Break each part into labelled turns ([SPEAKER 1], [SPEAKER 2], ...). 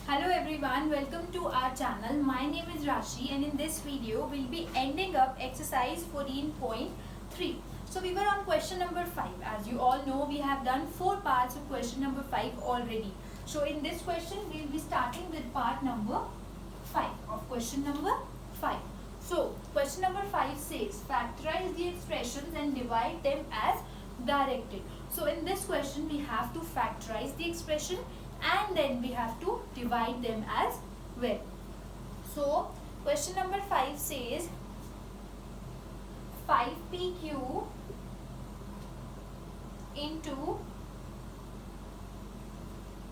[SPEAKER 1] Hello everyone, welcome to our channel. My name is Rashi and in this video we'll be ending up exercise 14.3. So we were on question number 5. As you all know, we have done 4 parts of question number 5 already. So in this question we'll be starting with part number 5 of question number 5. So question number 5 says factorize the expressions and divide them as directed. So in this question we have to factorize the expression and then we have to divide them as well. So question number 5 says 5pq into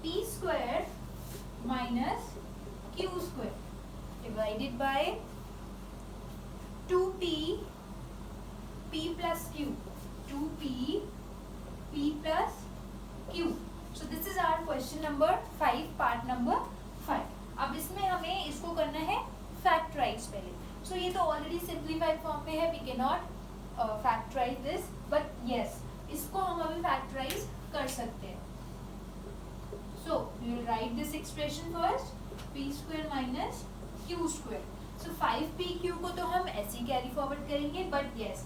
[SPEAKER 1] p square minus q square divided by 2p p plus q, 2p p plus q. So this is our question number 5, part number 5. अब इसमें हमें इसको करना है factorise पहले. सो ये तो already simplified form में है, we can not factorise this, but yes इसको हम अभी फैक्टराइज कर सकते हैं. So we will write this expression first, p square minus q square. So 5pq को तो हम ऐसे ही कैरी फॉरवर्ड करेंगे, but yes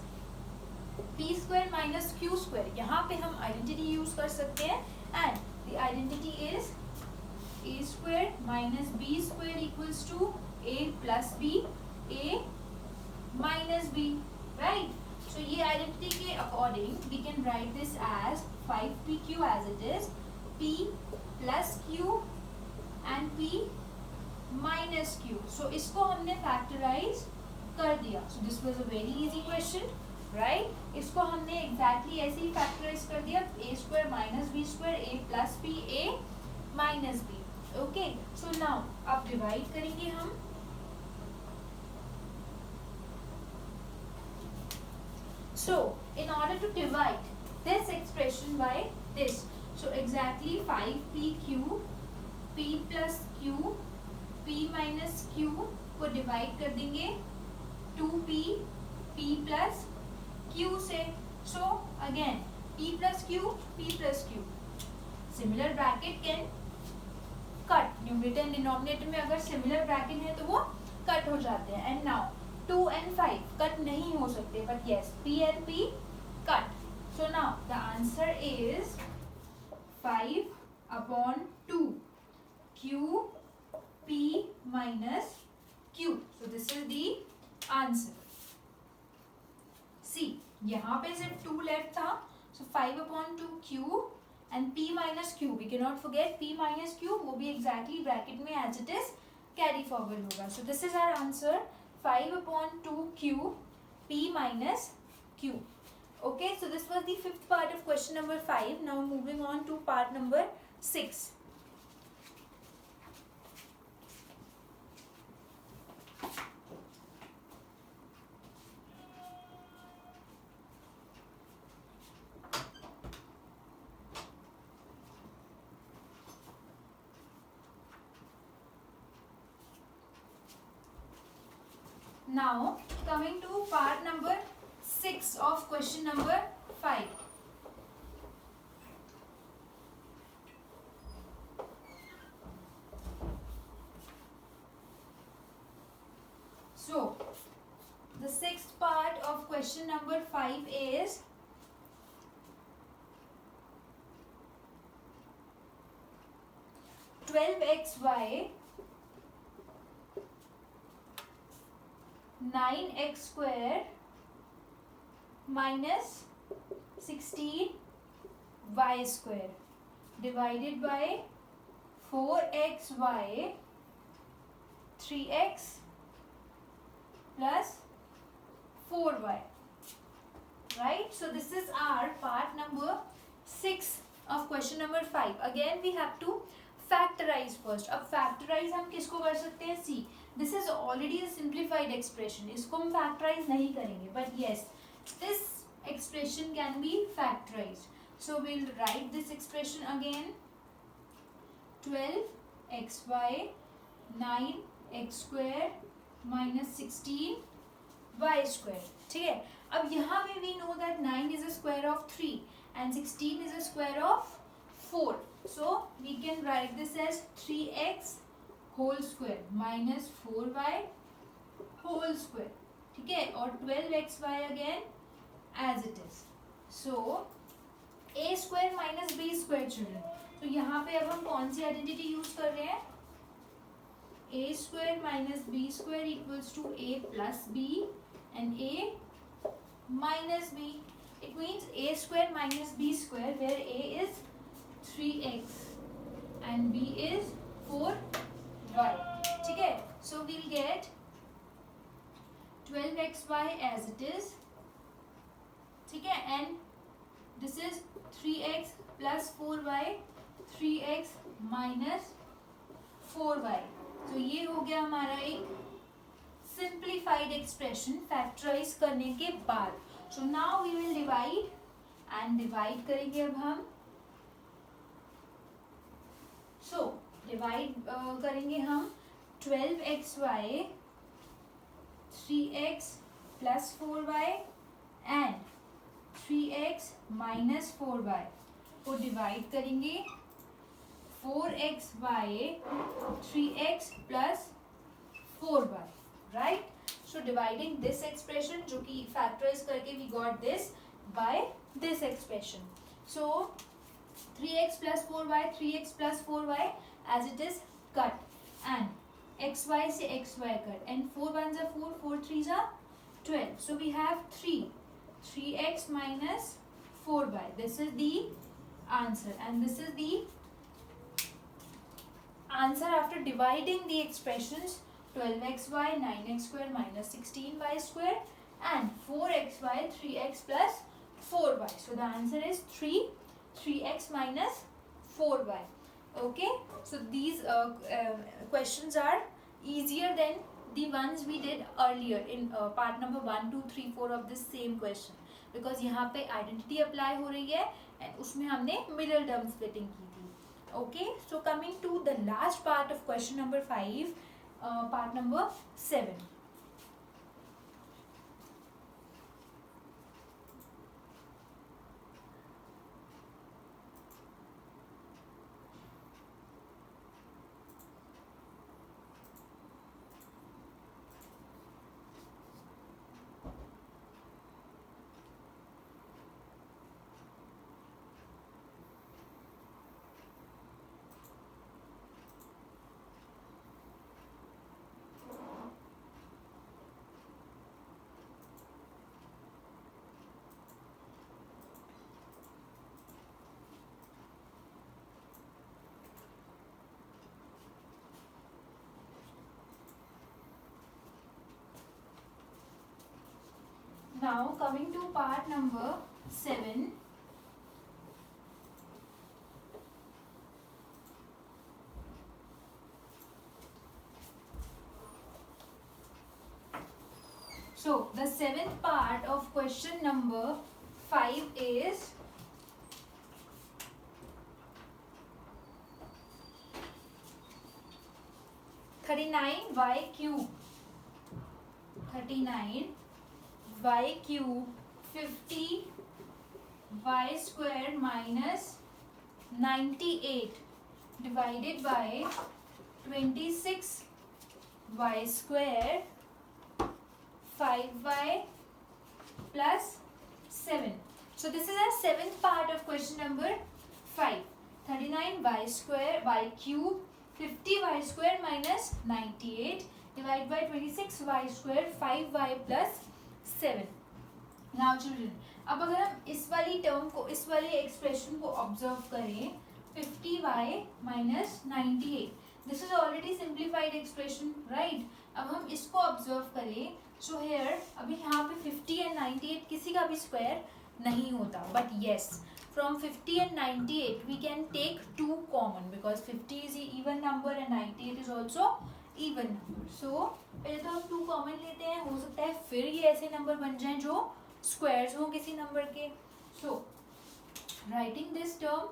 [SPEAKER 1] p square minus q square यहाँ पे हम आइडेंटिटी यूज कर सकते हैं. And the identity is a square minus b square equals to a plus b, a minus b, right? So ये identity के according we can write this as 5pq as it is, p plus q and p minus q. So इसको हमने factorize कर दिया. So this was a very easy question. Right इसको हमने exactly ऐसे ही फैक्टराइज कर दिया. A square minus b square, a plus b, a minus b. Okay, so now अब डिवाइड करेंगे हम. So in order to divide this expression by this, so exactly 5pq p plus q p minus q को डिवाइड कर देंगे 2p p plus q से. So again p plus q. Similar bracket can cut. Numerator and denominator में अगर similar bracket है तो वो कट हो जाते हैं. एंड नाउ 2 and 5 कट नहीं हो सकते, but yes p and p cut. So now the answer is 5/2 q p minus q. So this is the answer. See यहाँ पे सिर्फ 2 लेफ्ट था, so 5/2 q and p minus q. We can not forget p minus q, वो भी exactly bracket में as it is carry forward होगा. So this is our answer 5/2 q p minus q. Okay, so this was the 5th part of question number 5. Now moving on to part number 6. Now coming to part number 6 of question number 5. So the 6th part of question number 5 is 12xy 9x square minus 16y square divided by 4xy 3x plus 4y. Right? So this is our part number 6 of question number 5. Again we have to factorize first. अब factorize हम किसको कर सकते हैं? C. This is already a simplified expression. इसको हम factorize नहीं करेंगे, but yes, this expression can be factorized. So we'll write this expression again. 12xy 9x square minus 16y square. ठीक है. अब यहाँ पे we know that 9 is a square of 3 and 16 is a square of 4. So we can write this as 3x whole square minus 4y whole square, ठीक है, और 12xy again as it is. So a square minus b square children. तो यहाँ पे अब हम कौन सी identity use कर रहे हैं? A square minus b square equals to a plus b and a minus b. It means a square minus b square where a is 3x and b is 4y. ठीक है, so we'll get 12xy as it is. ठीक है, and this is 3x plus 4y, 3x minus 4y. तो ये हो गया हमारा एक सिंप्लीफाइड एक्सप्रेशन फैक्टराइज करने के बाद. So now we will divide and divide करेंगे अब हम. So divide करेंगे हम 12xy 3x plus 4y and 3x minus 4y को डिवाइड करेंगे 4xy 3x plus 4y, right? So dividing this expression जो कि factorize करके we got this by this expression. So 3x plus 4y 3x plus 4y as it is cut and xy से xy cut and 4 1s are 4 4 3s are 12. So we have 3x minus 4y. This is the answer and this is the answer after dividing the expressions 12xy 9x square minus 16y square and 4xy 3x plus 4y. So the answer is 3x minus 4y. Okay, so these questions are easier than the ones we did earlier in part number 1 2 3 4 of this same question because यहाँ पे identity apply हो रही है and उसमें हमने middle term splitting की थी. Okay, so coming to the last part of question number 5, part number 7. Now coming to part number 7. So the seventh part of question number 5 is y cube 39y cube 50 y square minus 98 divided by 26 y square 5y plus 7. So this is our seventh part of question number 5. 39y square y cube 50y square minus 98 divided by 26y square 5y plus 7. Now children, अब अगर हम इस वाली term को, इस वाले expression को observe करें 50y minus 98, this is already simplified expression, right? अब हम इसको ऑब्जर्व करें, सो हेयर अभी यहाँ पे 50 एंड 98 किसी का भी स्क्वायर नहीं होता, but yes from 50 and 98 we can take 2 common because 50 is an even number and 98 is also even number. So पहले तो हम 2 common लेते हैं, हो सकता है फिर ये ऐसे नंबर बन जाएं जो स्क्वायर्स हों किसी नंबर के. So writing this term,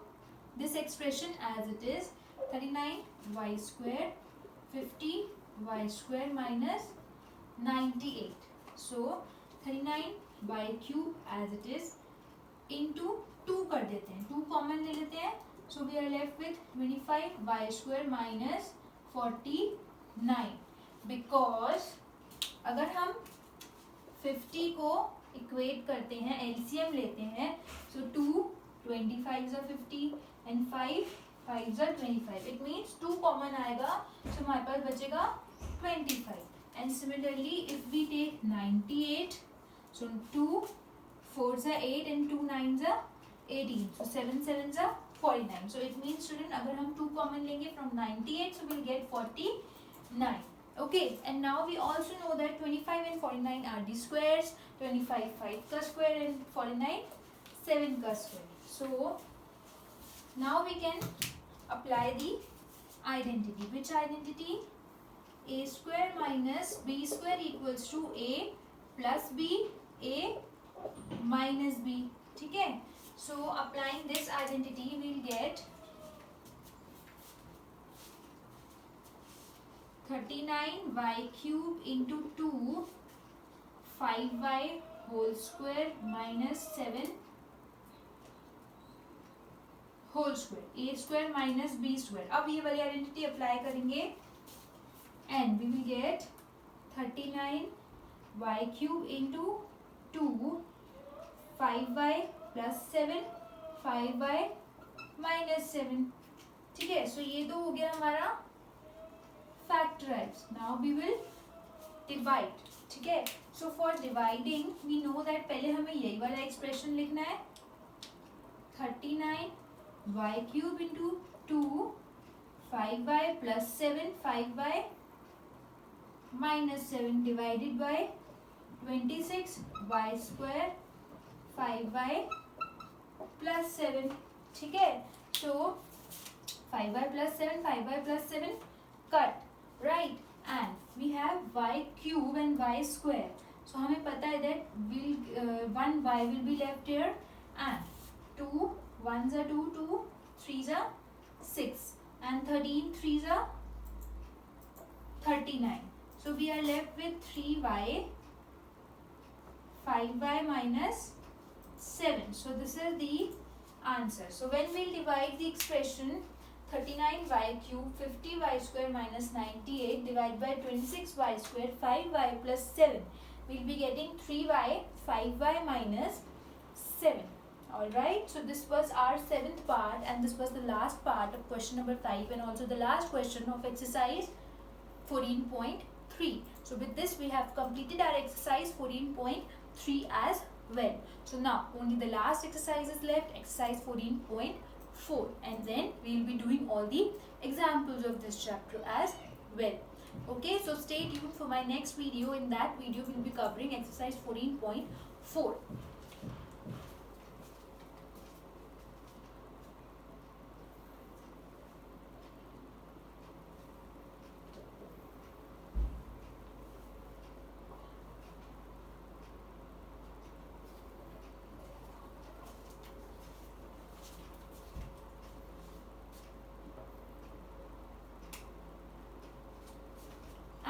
[SPEAKER 1] this expression as it is 39y square 50y square minus 98. So 39y cube as it is into 2 कर देते हैं, 2 कॉमन ले लेते हैं. So we are left with 25y square minus 49, because अगर हम 50 को equate करते हैं, एलसीएम लेते हैं, so 2 25 50 and 5 5 25, it means 2 common आएगा, सो हमारे पास बचेगा 25. And similarly if we take 98, so 2 4s are 8 and 2 9s are 18, so 7 7s are 49. So it means student अगर हम 2 कॉमन लेंगे from 98, so we'll get 49. Okay, and now we also know that 25 and 49 are the squares. 25 5 का square and 49 7 का square. So now we can apply the identity. Which identity? A square minus b square equals to a plus b, a minus b. ठीक है? So applying this identity, we'll get 39y cube into 2 5y whole square minus 7 whole square, a square minus b square. अब ये वाली identity apply करेंगे and we will get 39y cube into 2 5y plus 7 5y minus 7. ठीक है, सो ये तो हो गया हमारा factorise. Now we will divide. ठीक है, so for dividing we know that पहले हमें यही वाला एक्सप्रेशन लिखना है, 39y cube into 2 5y plus 7 5y minus 7 divided by 26y square 5y plus 7. ठीक है, so 5y plus 7 5y plus 7 cut, right, and we have y cube and y square. So हमें पता है that will 1 y will be left here and 2 1s are 2 2 3s are 6 and 13 3s are 39. So we are left with 3y 5y minus 7. So this is the answer. So when we'll divide the expression 39y cube 50y square minus 98 divided by 26y square 5y plus 7, we'll be getting 3y 5y minus 7. Alright, so this was our 7th part and this was the last part of question number 5 and also the last question of exercise 14.3. So with this we have completed our exercise 14.3 as well. So now only the last exercise is left, exercise 14.4, and then we will be doing all the examples of this chapter as well. Okay, so stay tuned for my next video. In that video we will be covering exercise 14.4.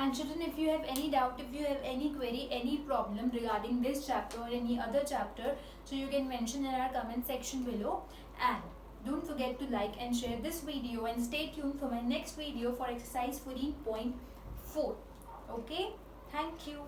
[SPEAKER 1] And children, if you have any doubt, if you have any query, any problem regarding this chapter or any other chapter, so you can mention in our comment section below. And don't forget to like and share this video and stay tuned for my next video for exercise 14.4. Okay, thank you.